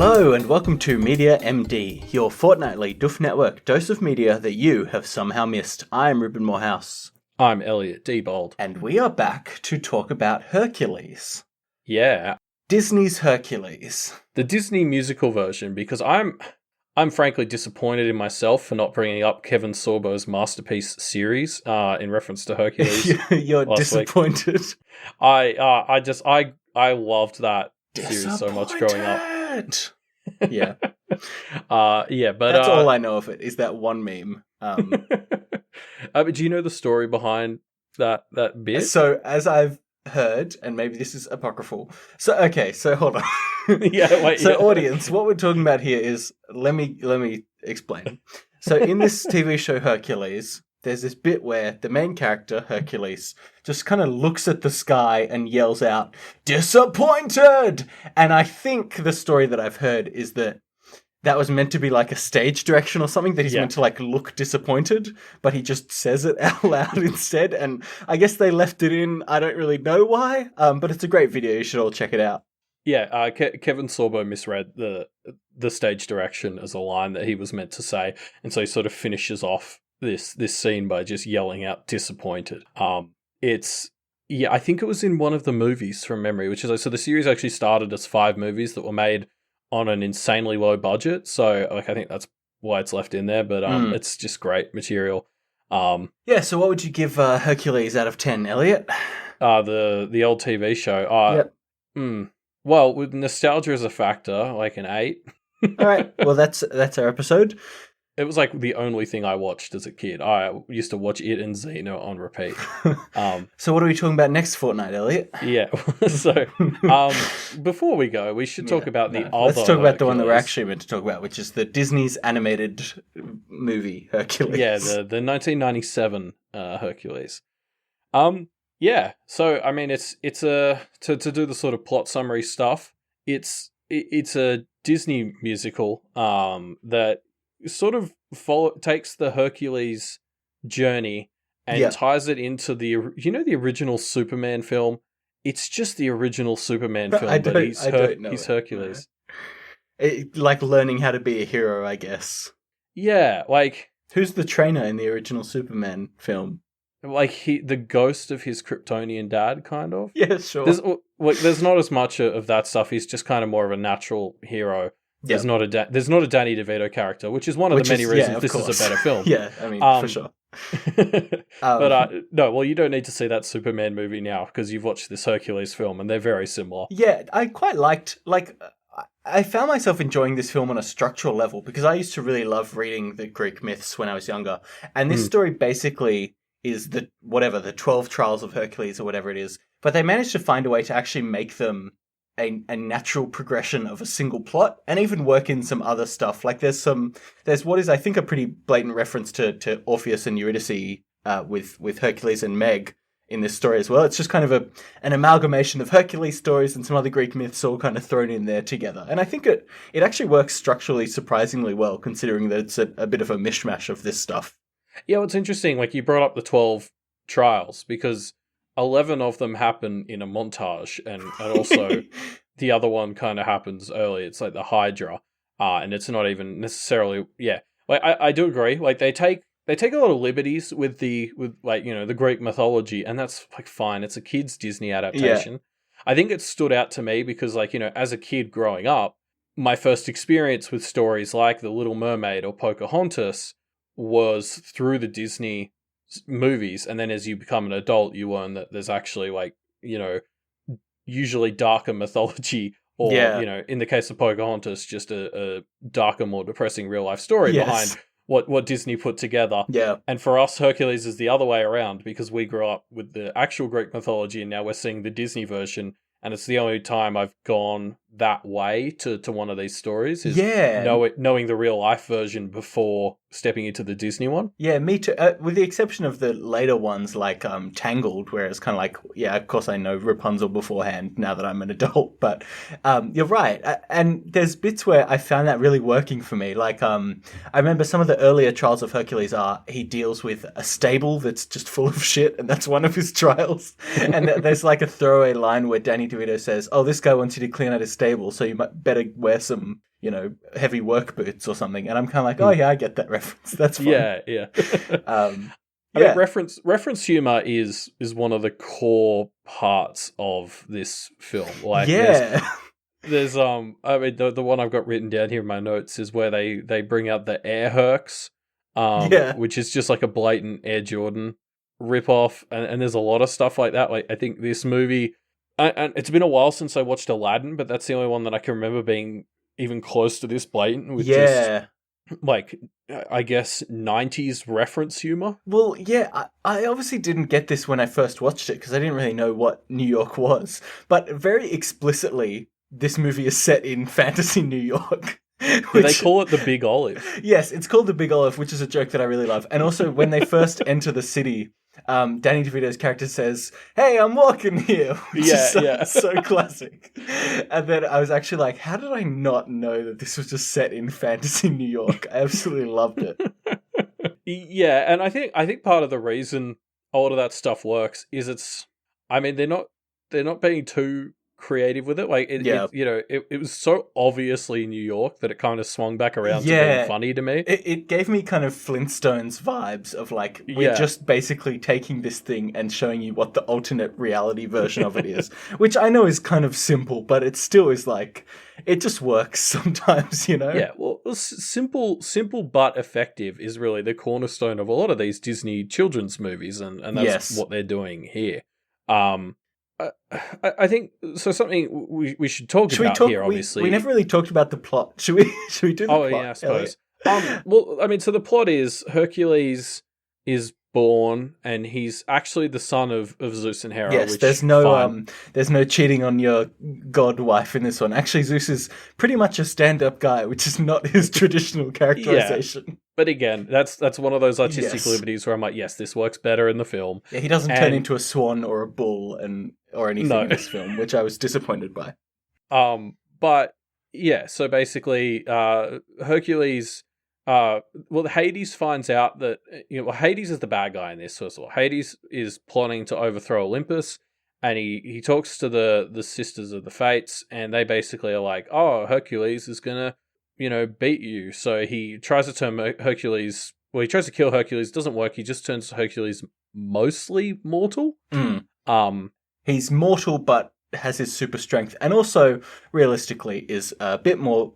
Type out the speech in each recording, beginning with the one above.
Hello and welcome to Media MD, your fortnightly Doof Network dose of media that you have somehow missed. I'm Ruben Morehouse. I'm Elliot Diebold. And we are back to talk about Hercules. Yeah. Disney's Hercules. The Disney musical version, because I'm frankly disappointed in myself for not bringing up Kevin Sorbo's masterpiece series in reference to Hercules. You're disappointed. Week. I loved that series so much growing up. Yeah. But that's all I know of it, is that one meme. But do you know the story behind that bit? So, as I've heard, and maybe this is apocryphal. So hold on. Audience, what we're talking about here is, let me explain. So, in this TV show Hercules, there's this bit where the main character, Hercules, just kind of looks at the sky and yells out, "Disappointed!" And I think the story that I've heard is that was meant to be like a stage direction or something, that he's meant to like look disappointed, but he just says it out loud instead. And I guess they left it in. I don't really know why, but it's a great video. You should all check it out. Yeah, Kevin Sorbo misread the stage direction as a line that he was meant to say, and so he sort of finishes off this scene by just yelling out "disappointed." I think it was in one of the movies from memory, which is so the series actually started as 5 movies that were made on an insanely low budget. So I think that's why it's left in there, but it's just great material. So what would you give Hercules out of 10, Elliot? The old TV show. Well, with nostalgia as a factor, like an 8. All right. Well, that's our episode. It was like the only thing I watched as a kid. I used to watch it and Xena on repeat. So what are we talking about next fortnight, Elliot? Yeah. So before we go, we should talk about the other Let's talk about Hercules. the one that we're actually meant to talk about, which is the Disney's animated movie, Hercules. Yeah, the 1997 Hercules. So I mean, it's to do the sort of plot summary stuff. It's a Disney musical that sort of takes the Hercules journey and ties it into the original Superman film. It's just the original Superman film, but he's Hercules. Like learning how to be a hero, I guess. Yeah, like who's the trainer in the original Superman film? Like the ghost of his Kryptonian dad, kind of. Yeah, sure. There's not as much of that stuff. He's just kind of more of a natural hero. There's not a Danny DeVito character, which is one of the many reasons this is a better film. Yeah, I mean, for sure. But you don't need to see that Superman movie now because you've watched this Hercules film and they're very similar. Yeah, I quite liked, I found myself enjoying this film on a structural level because I used to really love reading the Greek myths when I was younger. And this story basically is the 12 trials of Hercules or whatever it is. But they managed to find a way to actually make them a natural progression of a single plot and even work in some other stuff. Like there's what is I think a pretty blatant reference to Orpheus and Eurydice with Hercules and Meg in this story as well. It's just kind of an amalgamation of Hercules stories and some other Greek myths all kind of thrown in there together. And I think it actually works structurally surprisingly well, considering that it's a bit of a mishmash of this stuff. Yeah, what's interesting, like you brought up the 12 trials because 11 of them happen in a montage, and also the other one kind of happens early. It's like the Hydra, and it's not even necessarily. Yeah, like I do agree. Like they take a lot of liberties with the Greek mythology, and that's like fine. It's a kids Disney adaptation. Yeah. I think it stood out to me because as a kid growing up, my first experience with stories like The Little Mermaid or Pocahontas was through the Disney movies, and then as you become an adult you learn that there's actually usually darker mythology or in the case of Pocahontas just a darker, more depressing real life story behind what Disney put together. And for us, Hercules is the other way around because we grew up with the actual Greek mythology and now we're seeing the Disney version, and it's the only time I've gone that way to one of these stories is knowing the real life version before stepping into the Disney one. Yeah, me too. With the exception of the later ones like Tangled, where it's kind of like, of course I know Rapunzel beforehand now that I'm an adult, but you're right. And there's bits where I found that really working for me. Like I remember some of the earlier trials of Hercules he deals with a stable that's just full of shit, and that's one of his trials. And there's like a throwaway line where Danny DeVito says, "Oh, this guy wants you to clean out his stable unstable, so you might better wear some, heavy work boots or something. And I'm kind of like, oh yeah, I get that reference. That's fine. Yeah. I Yeah. mean, reference humor is one of the core parts of this film. Like, Yeah. there's I mean, the one I've got written down here in my notes is where they bring out the Air Hercs, Yeah. which is just like a blatant Air Jordan ripoff, and there's a lot of stuff like that. Like, I think this movie, and it's been a while since I watched Aladdin, but that's the only one that I can remember being even close to this blatant with just, like, I guess, 90s reference humor. Well, yeah, I obviously didn't get this when I first watched it because I didn't really know what New York was. But very explicitly, this movie is set in fantasy New York. They call it the Big Olive. Yes, it's called the Big Olive, which is a joke that I really love. And also, when they first enter the city, Danny DeVito's character says, "Hey, I'm walking here," which is so classic. And then I was actually like, how did I not know that this was just set in fantasy New York? I absolutely loved it. Yeah, and I think part of the reason a lot of that stuff works is I mean, they're not being too creative with it. Like, it was so obviously New York that it kind of swung back around to being funny to me. It gave me kind of Flintstones vibes of like, we're just basically taking this thing and showing you what the alternate reality version of it is, which I know is kind of simple, but it still is like, it just works sometimes, Yeah, well, simple but effective is really the cornerstone of a lot of these Disney children's movies, and that's what they're doing here. I think so. Something we should talk about here. Obviously, we never really talked about the plot. Should we do the plot? Oh yeah, I suppose. Well, I mean, so the plot is Hercules is born, and he's actually the son of Zeus and Hera. Yes, which, there's no cheating on your god wife in this one. Actually, Zeus is pretty much a stand-up guy, which is not his traditional characterization. Yeah. But again, that's one of those artistic liberties where I'm like, yes, this works better in the film. Yeah, he doesn't turn into a swan or a bull or anything in this film, which I was disappointed by. But yeah, so basically, Hercules. Hades finds out that Hades is the bad guy in this. First of all, Hades is plotting to overthrow Olympus, and he talks to the sisters of the Fates, and they basically are like, "Oh, Hercules is gonna, beat you." So he tries to turn Hercules. Well, he tries to kill Hercules. Doesn't work. He just turns Hercules mostly mortal. He's mortal, but has his super strength, and also realistically is a bit more.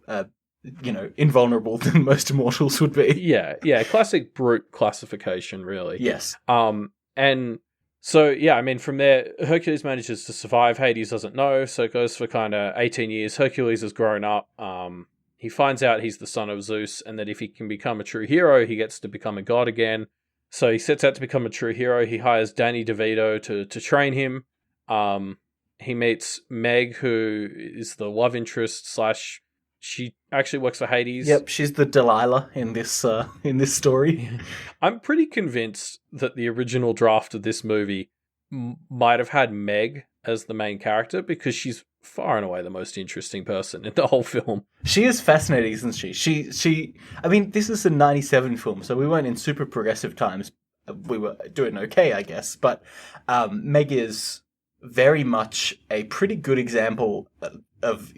Invulnerable than most immortals would be. Yeah, classic brute classification, really. Yes. And so, yeah, I mean, from there, Hercules manages to survive. Hades doesn't know, so it goes for kind of 18 years. Hercules has grown up. He finds out he's the son of Zeus, and that if he can become a true hero, he gets to become a god again. So he sets out to become a true hero. He hires Danny DeVito to train him. He meets Meg, who is the love interest / she actually works for Hades. Yep, she's the Delilah in this story. I'm pretty convinced that the original draft of this movie might have had Meg as the main character, because she's far and away the most interesting person in the whole film. She is fascinating, isn't she? She. I mean, this is a 97 film, so we weren't in super progressive times. We were doing okay, I guess. But Meg is very much a pretty good example of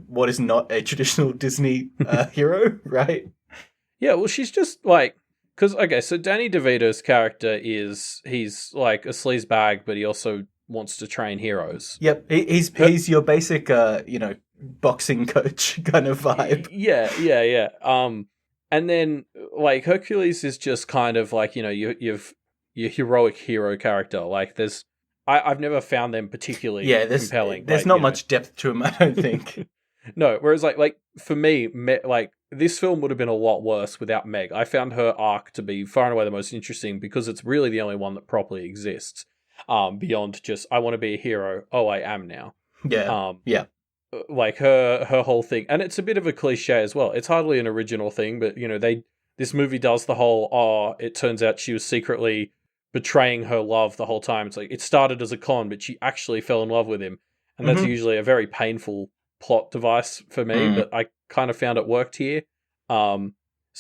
what is not a traditional Disney hero, right? Yeah, well, she's just like, because so Danny DeVito's character he's like a sleazebag, but he also wants to train heroes. Yep, he's your basic boxing coach kind of vibe. Yeah. And then like Hercules is just kind of like you've your heroic hero character. Like I've never found them particularly compelling. There's not much depth to them, I don't think. No, whereas like for me, like this film would have been a lot worse without Meg. I found her arc to be far and away the most interesting, because it's really the only one that properly exists. Beyond just, I want to be a hero. Oh, I am now. Yeah. Yeah. Like her whole thing, and it's a bit of a cliche as well. It's hardly an original thing, but this movie does the whole, it turns out she was secretly betraying her love the whole time. It's like, it started as a con, but she actually fell in love with him. And that's usually a very painful plot device for me, but I kind of found it worked here. So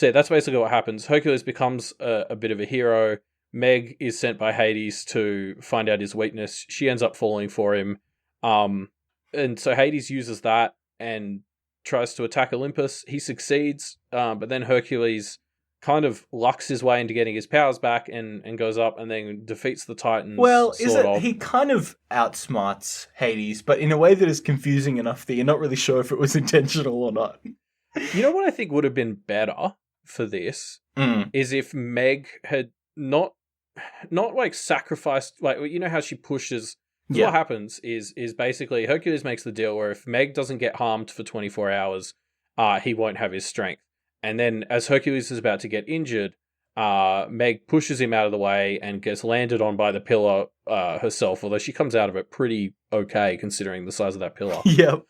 yeah, that's basically what happens. Hercules becomes a bit of a hero. Meg is sent by Hades to find out his weakness. She ends up falling for him. And so Hades uses that and tries to attack Olympus. He succeeds, but then Hercules kind of lucks his way into getting his powers back and goes up and then defeats the Titans. Well, sort of. he kind of outsmarts Hades, but in a way that is confusing enough that you're not really sure if it was intentional or not. You know what I think would have been better for this is if Meg had not like sacrificed, like, you know how she pushes. Yeah. What happens is basically Hercules makes the deal where if Meg doesn't get harmed for 24 hours, he won't have his strength. And then as Hercules is about to get injured, Meg pushes him out of the way and gets landed on by the pillar herself, although she comes out of it pretty okay considering the size of that pillar. Yep.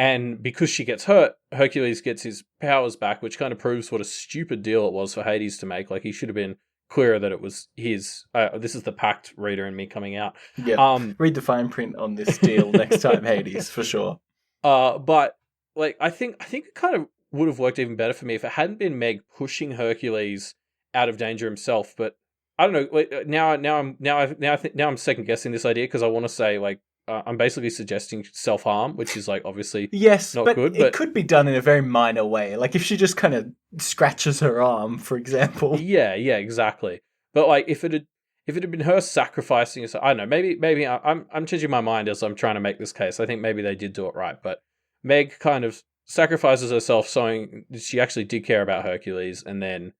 And because she gets hurt, Hercules gets his powers back, which kind of proves what a stupid deal it was for Hades to make. Like, he should have been clearer that it was his. This is the Pact reader in me coming out. Yeah. Read the fine print on this deal next time, Hades, for sure. But like, I think it kind of would have worked even better for me if it hadn't been Meg pushing Hercules out of danger himself. But I don't know. Like, now I'm second guessing this idea because I want to say, like, I'm basically suggesting self-harm, which is, like, obviously not good. But it could be done in a very minor way. Like, if she just kind of scratches her arm, for example. Yeah, exactly. But, like, if it had been her sacrificing herself, I don't know, maybe I'm changing my mind as I'm trying to make this case. I think maybe they did do it right. But Meg kind of sacrifices herself showing she actually did care about Hercules, and then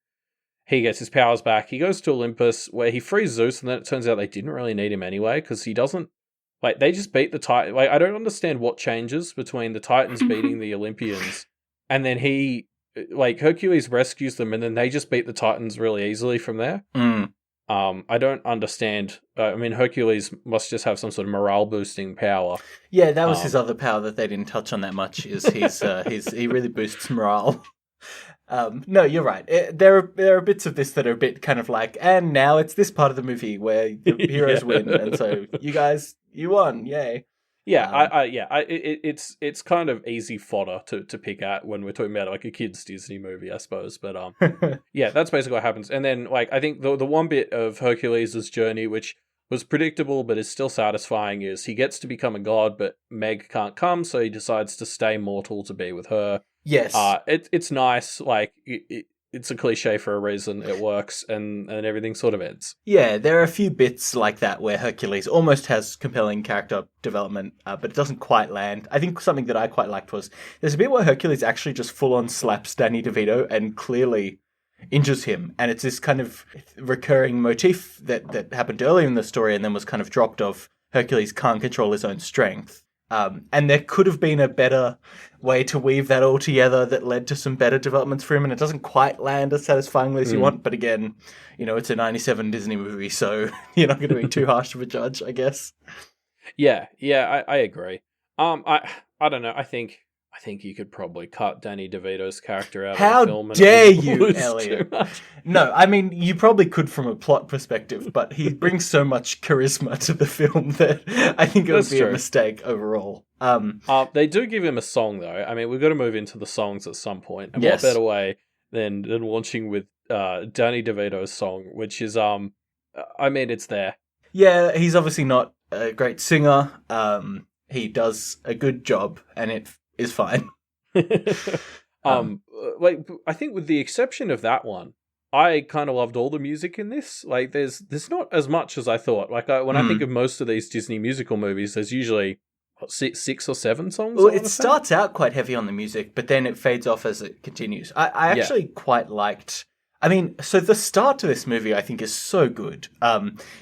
he gets his powers back. He goes to Olympus where he frees Zeus, and then it turns out they didn't really need him anyway because he doesn't. Like, they just beat the Titan. Like, I don't understand what changes between the Titans beating the Olympians and then Hercules rescues them and then they just beat the Titans really easily from there. I don't understand. I mean, Hercules must just have some sort of morale boosting power. Yeah, that was his other power that they didn't touch on that much. Is he really boosts morale. No, you're right. There are bits of this that are a bit kind of like, and now it's this part of the movie where the heroes win, and so you won, yay. Yeah, it's kind of easy fodder to pick at when we're talking about like a kids Disney movie, I suppose. But yeah, that's basically what happens. And then like I think the one bit of Hercules' journey which was predictable but is still satisfying is he gets to become a god, but Meg can't come, so he decides to stay mortal to be with her. Yes. It's nice. Like it's a cliche for a reason. It works, and everything sort of ends. Yeah, there are a few bits like that where Hercules almost has compelling character development, but it doesn't quite land. I think something that I quite liked was there's a bit where Hercules actually just full on slaps Danny DeVito and clearly injures him, and it's this kind of recurring motif that happened earlier in the story and then was kind of dropped of Hercules can't control his own strength. And there could have been a better way to weave that all together that led to some better developments for him, and it doesn't quite land as satisfyingly as you want, but again, it's a 97 Disney movie, so you're not going to be too harsh of a judge, I guess. Yeah, I agree. I don't know, I think you could probably cut Danny DeVito's character out of the film. How dare you, Elliot? No, I mean, you probably could from a plot perspective, but he brings so much charisma to the film that I think it would be a mistake overall. They do give him a song, though. I mean, we've got to move into the songs at some point. And what better way than launching with Danny DeVito's song, which is, I mean, it's there. Yeah, he's obviously not a great singer. He does a good job, and it is fine. Like I think with the exception of that one, I kind of loved all the music in this. Like there's not as much as I thought. Like when I think of most of these Disney musical movies, there's usually 6 or 7 songs. Well, it starts out quite heavy on the music, but then it fades off as it continues. I actually quite liked. I mean, so the start to this movie, I think, is so good.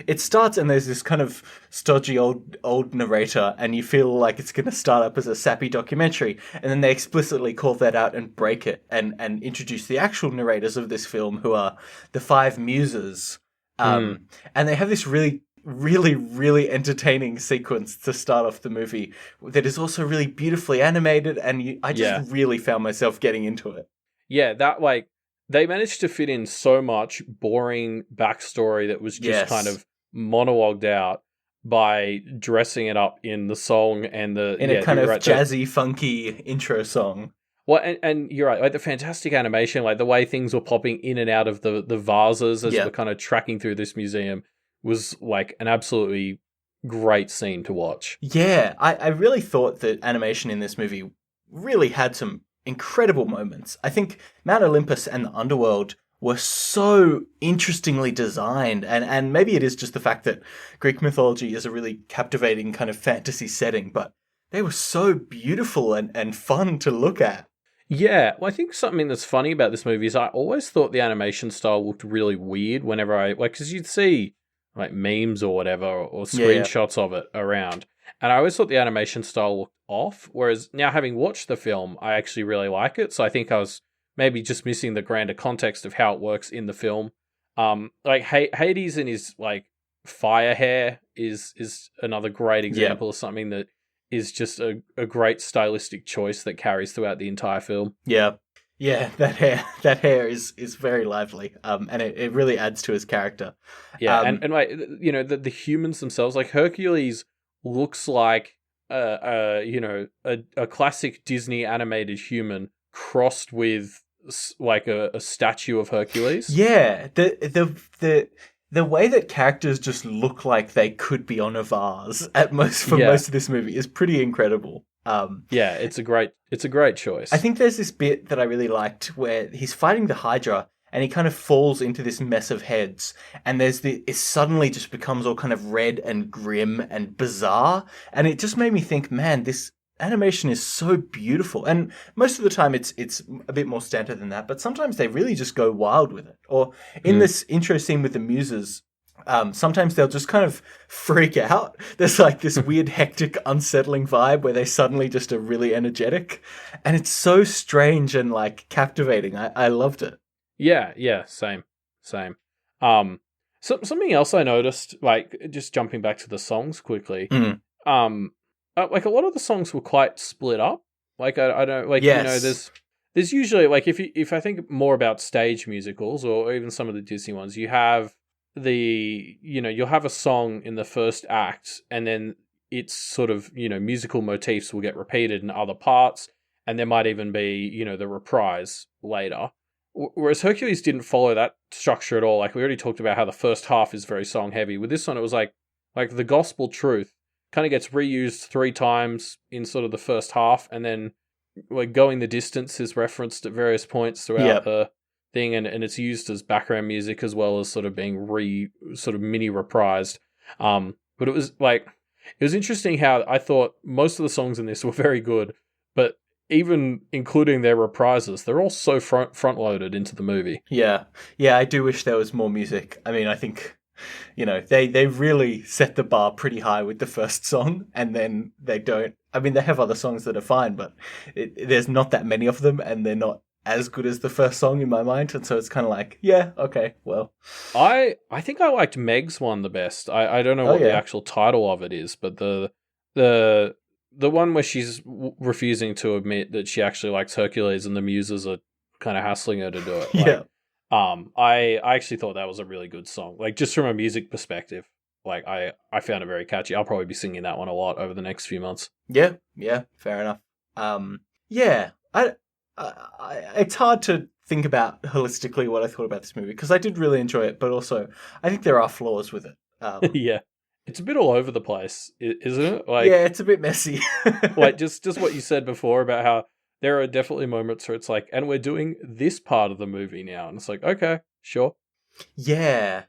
It starts and there's this kind of stodgy old narrator, and you feel like it's going to start up as a sappy documentary, and then they explicitly call that out and break it and introduce the actual narrators of this film, who are the 5 muses. And they have this really, really, really entertaining sequence to start off the movie that is also really beautifully animated, and I just really found myself getting into it. Yeah, that like... They managed to fit in so much boring backstory that was just kind of monologued out by dressing it up in the song and a kind of jazzy, funky intro song. Well, and you're right, like the fantastic animation, like the way things were popping in and out of the vases as we're kind of tracking through this museum was like an absolutely great scene to watch. Yeah, I really thought that animation in this movie really had some incredible moments. I think Mount Olympus and the Underworld were so interestingly designed, and maybe it is just the fact that Greek mythology is a really captivating kind of fantasy setting, but they were so beautiful and fun to look at. Yeah, well, I think something that's funny about this movie is I always thought the animation style looked really weird whenever because you'd see like memes or whatever or screenshots of it around, and I always thought the animation style looked off. Whereas now, having watched the film, I actually really like it. So I think I was maybe just missing the grander context of how it works in the film. Like Hades and his like fire hair is another great example of something that is just a great stylistic choice that carries throughout the entire film. Yeah. Yeah, that hair is very lively. And it really adds to his character. Yeah, and like, you know, the humans themselves, like Hercules looks like a classic Disney animated human crossed with like a statue of Hercules. Yeah, the way that characters just look like they could be on a vase most of this movie is pretty incredible. Yeah, it's a great choice. I think there's this bit that I really liked where he's fighting the Hydra and he kind of falls into this mess of heads, and it suddenly just becomes all kind of red and grim and bizarre, and it just made me think, man, this animation is so beautiful. And most of the time it's a bit more standard than that, but sometimes they really just go wild with it. Or in this intro scene with the muses, sometimes they'll just kind of freak out. There's like this weird, hectic, unsettling vibe where they suddenly just are really energetic. And it's so strange and like captivating. I loved it. Yeah, same. Something else I noticed, like just jumping back to the songs quickly, like a lot of the songs were quite split up. Like I don't like, yes. You know, there's usually like if I think more about stage musicals or even some of the Disney ones, you have you'll have a song in the first act, and then it's sort of, you know, musical motifs will get repeated in other parts, and there might even be, you know, the reprise later. Whereas Hercules didn't follow that structure at all. Like we already talked about how the first half is very song heavy. With this one, it was like the gospel truth kind of gets reused 3 times in sort of the first half, and then like Going the Distance is referenced at various points throughout the thing, and it's used as background music as well as sort of being sort of mini reprised. But it was interesting how I thought most of the songs in this were very good, but even including their reprises, they're all so front loaded into the movie. Yeah, I do wish there was more music. I mean, I think, you know, they really set the bar pretty high with the first song, and then they don't. I mean, they have other songs that are fine, but there's not that many of them, and they're not as good as the first song in my mind, and so it's kind of like, yeah, okay, well. I think I liked Meg's one the best. I don't know what the actual title of it is, but the one where she's refusing to admit that she actually likes Hercules and the muses are kind of hassling her to do it. Like, I actually thought that was a really good song. Like, just from a music perspective, like I found it very catchy. I'll probably be singing that one a lot over the next few months. Yeah, fair enough. It's hard to think about holistically what I thought about this movie, because I did really enjoy it, but also I think there are flaws with it. Yeah. It's a bit all over the place, isn't it? Like, yeah, it's a bit messy. Like just what you said before about how there are definitely moments where it's like, and we're doing this part of the movie now, and it's like, okay, sure. Yeah.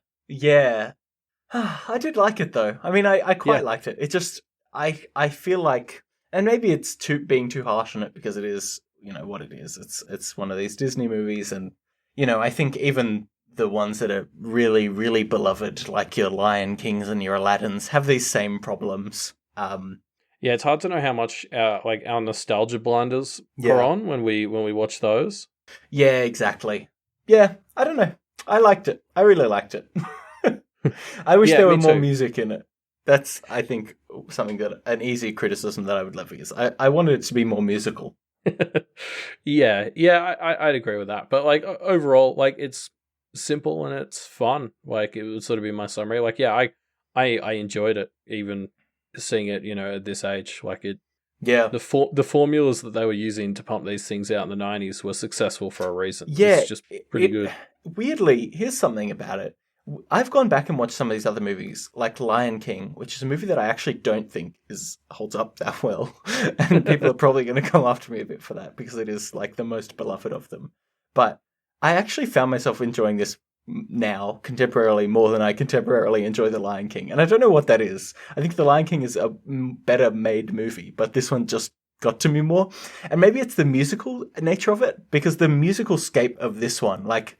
I did like it though. I mean, I quite liked it. It just, I feel like, and maybe it's being too harsh on it because it is, you know, what it is. It's one of these Disney movies, and, you know, I think even the ones that are really, really beloved, like your Lion Kings and your Aladdins, have these same problems. Yeah, it's hard to know how much like our nostalgia blinders are on when we watch those. Yeah, exactly. Yeah, I don't know. I liked it. I really liked it. I wish there were more music in it. That's, I think, something that an easy criticism that I would levy is I wanted it to be more musical. Yeah, I'd agree with that. But like overall, like it's simple and it's fun. Like it would sort of be my summary. Like, yeah, I enjoyed it, even seeing it, you know, at this age. Like it, yeah, the formulas that they were using to pump these things out in the 90s were successful for a reason. Yeah, it's just pretty good. Weirdly, here's something about it. I've gone back and watched some of these other movies, like Lion King, which is a movie that I actually don't think holds up that well, and people are probably going to come after me a bit for that because it is like the most beloved of them. But I actually found myself enjoying this now contemporarily more than I contemporarily enjoy The Lion King, and I don't know what that is. I think The Lion King is a better made movie, but this one just got to me more, and maybe it's the musical nature of it, because the musical scape of this one, like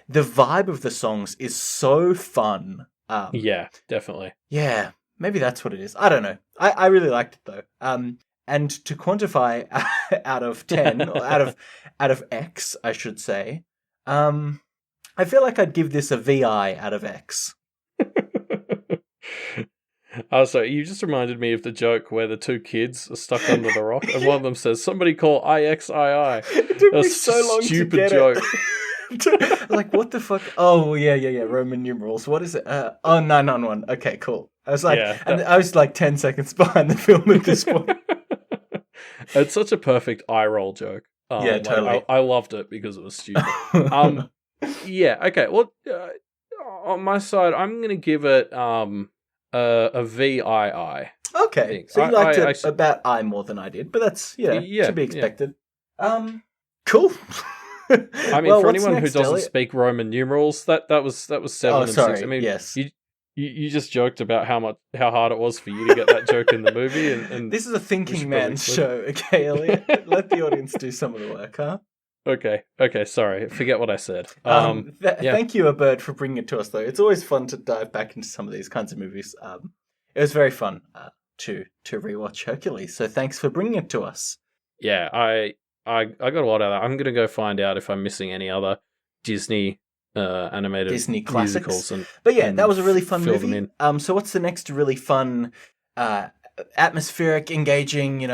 the vibe of the songs is so fun. Yeah, definitely. Yeah, maybe that's what it is. I don't know. I really liked it though. And to quantify out of 10 or out of X, I should say, I feel like I'd give this a VI out of X. So you just reminded me of the joke where the two kids are stuck under the rock, and one of them says, "Somebody call IXII." It took me so long to get joke. Like, what the fuck? Oh, yeah. Roman numerals. What is it? 911. Okay, cool. I was like, and I was like 10 seconds behind the film at this point. It's such a perfect eye roll joke. Yeah, totally. I loved it because it was stupid. Yeah. Okay. Well, on my side, I'm gonna give it a VII. Okay, so you liked it about I more than I did, but that's to be expected. Yeah. Cool. I mean, for anyone who doesn't speak Roman numerals, that was 7 and 6. I mean, yes. You just joked about how hard it was for you to get that joke in the movie, and this is a thinking man's show, okay, Elliot? Let the audience do some of the work, huh? Okay, sorry, forget what I said. Thank you, A Bird, for bringing it to us, though. It's always fun to dive back into some of these kinds of movies. It was very fun to rewatch Hercules, so thanks for bringing it to us. Yeah, I got a lot out of that. I'm gonna go find out if I'm missing any other Disney animated Disney classics. Musicals but yeah, that was a really fun movie. In. So what's the next really fun, atmospheric, engaging,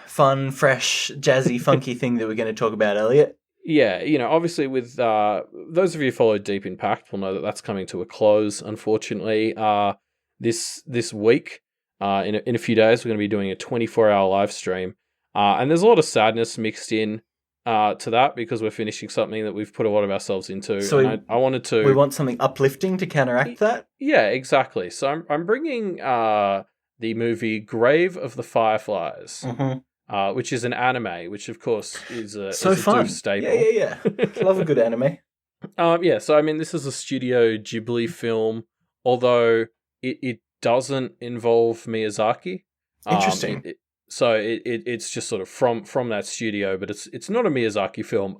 fun, fresh, jazzy, funky thing that we're going to talk about, Elliot? Yeah, obviously with those of you who followed Deep Impact will know that that's coming to a close, unfortunately. This week, in a few days, we're going to be doing a 24-hour live stream. And there's a lot of sadness mixed in to that because we're finishing something that we've put a lot of ourselves into. So I wanted to... We want something uplifting to counteract that? Yeah, exactly. So I'm bringing the movie Grave of the Fireflies, which is an anime, which of course is a fun. Doof staple. Yeah. Love a good anime. Yeah, so I mean, this is a Studio Ghibli film, although it doesn't involve Miyazaki. Interesting. So it's just sort of from that studio, but it's not a Miyazaki film.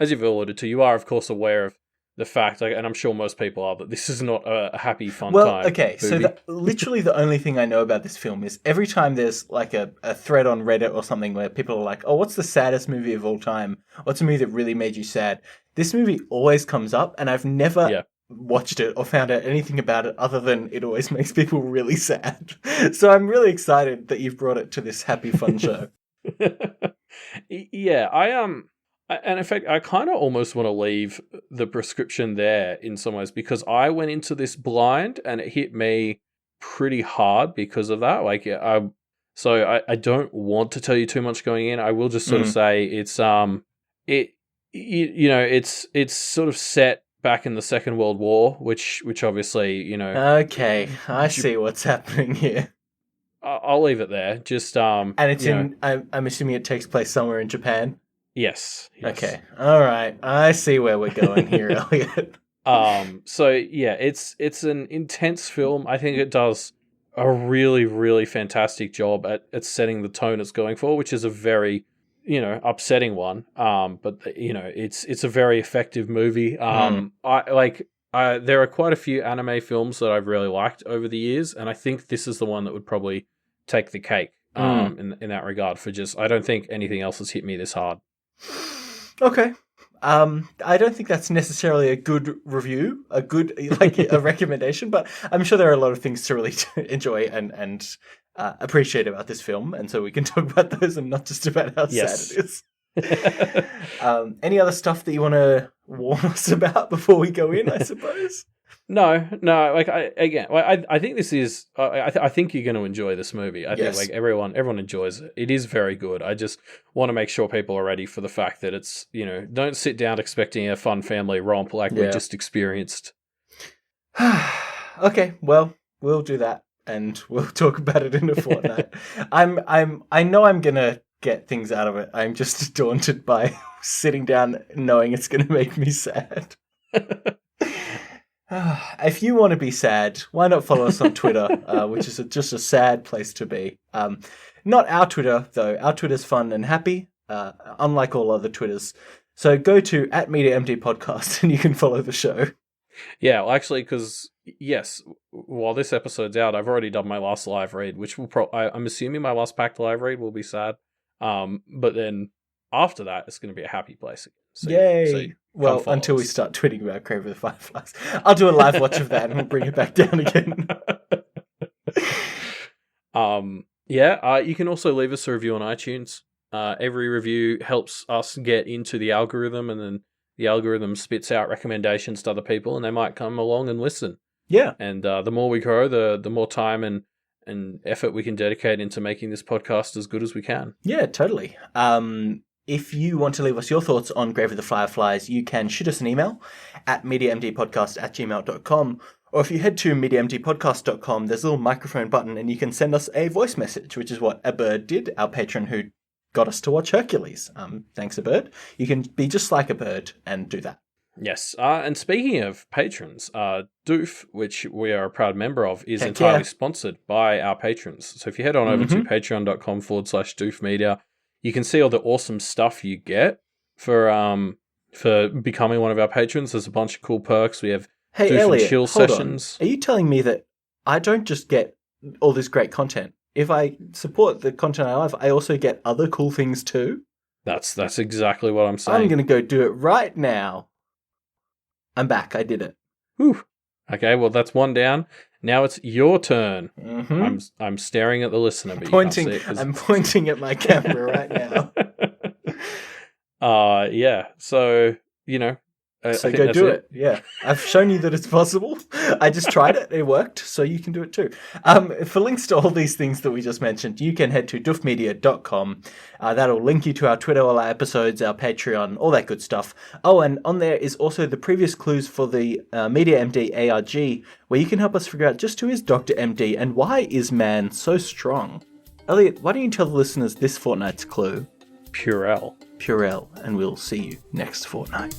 As you've alluded to, you are of course aware of the fact, and I'm sure most people are, that this is not a happy, fun time. Well, okay, movie. So literally the only thing I know about this film is every time there's like a thread on Reddit or something where people are like, "Oh, what's the saddest movie of all time? What's a movie that really made you sad?" This movie always comes up, and I've never watched it or found out anything about it other than it always makes people really sad. So I'm really excited that you've brought it to this happy, fun show. Yeah, and in fact, I kind of almost want to leave the prescription there in some ways because I went into this blind and it hit me pretty hard because of that. Like, I don't want to tell you too much going in. I will just sort of say it's it's sort of set back in the Second World War, which obviously, Okay, I see what's happening here. I'll leave it there. Just and it's I'm assuming it takes place somewhere in Japan. Yes. Okay. All right. I see where we're going here, Elliot. So yeah, it's an intense film. I think it does a really, really fantastic job at setting the tone it's going for, which is a very, upsetting one. But it's a very effective movie. There are quite a few anime films that I've really liked over the years, and I think this is the one that would probably take the cake. In that regard, I don't think anything else has hit me this hard. Okay. I don't think that's necessarily a good review, a recommendation, but I'm sure there are a lot of things to really enjoy and appreciate about this film, and so we can talk about those and not just about how sad it is. Any other stuff that you want to warn us about before we go in, I suppose? No. I think this is. I think you're going to enjoy this movie. I think everyone enjoys it. It is very good. I just want to make sure people are ready for the fact that it's don't sit down expecting a fun family romp like we just experienced. Okay, well, we'll do that, and we'll talk about it in a fortnight. I know I'm gonna get things out of it. I'm just daunted by sitting down knowing it's gonna make me sad. If you want to be sad, why not follow us on Twitter, which is just a sad place to be. Not our Twitter, though. Our Twitter's fun and happy, unlike all other Twitters. So go to @mediamdpodcast and you can follow the show. Yeah, well, actually, because, yes, while this episode's out, I've already done my last live read, which will I'm assuming my last packed live read will be sad. But then after that, it's going to be a happy place again. So, Yay! Well, until we start tweeting about Grave of the Fireflies. I'll do a live watch of that and we'll bring it back down again. You can also leave us a review on iTunes. Every review helps us get into the algorithm, and then the algorithm spits out recommendations to other people, and they might come along and listen. Yeah. And the more we grow, the more time and effort we can dedicate into making this podcast as good as we can. Yeah, totally. If you want to leave us your thoughts on Grave of the Fireflies, you can shoot us an email at mediamdpodcast@gmail.com. Or if you head to mediamdpodcast.com, there's a little microphone button and you can send us a voice message, which is what Abird did, our patron who got us to watch Hercules. Thanks, Abird. You can be just like Abird and do that. Yes. And speaking of patrons, Doof, which we are a proud member of, is entirely sponsored by our patrons. So if you head on over to patreon.com/doofmedia, you can see all the awesome stuff you get for becoming one of our patrons. There's a bunch of cool perks. We have Hey, Doof Elliot, and chill hold sessions. On. Are you telling me that I don't just get all this great content? If I support the content I love, I also get other cool things too? That's exactly what I'm saying. I'm going to go do it right now. I'm back. I did it. Whew. Okay, well, that's one down. Now it's your turn. Mm-hmm. I'm staring at the listener, but pointing. You can't see it I'm pointing at my camera right now. Yeah. So so go do it. Yeah, I've shown you that it's possible. I just tried it. It worked. So you can do it too. For links to all these things that we just mentioned, you can head to doofmedia.com. That'll link you to our Twitter, all our episodes, our Patreon, all that good stuff. Oh, and on there is also the previous clues for the Media MD ARG, where you can help us figure out just who is Dr. MD and why is man so strong. Elliot, why don't you tell the listeners this fortnight's clue? Purell. Purell, and we'll see you next fortnight.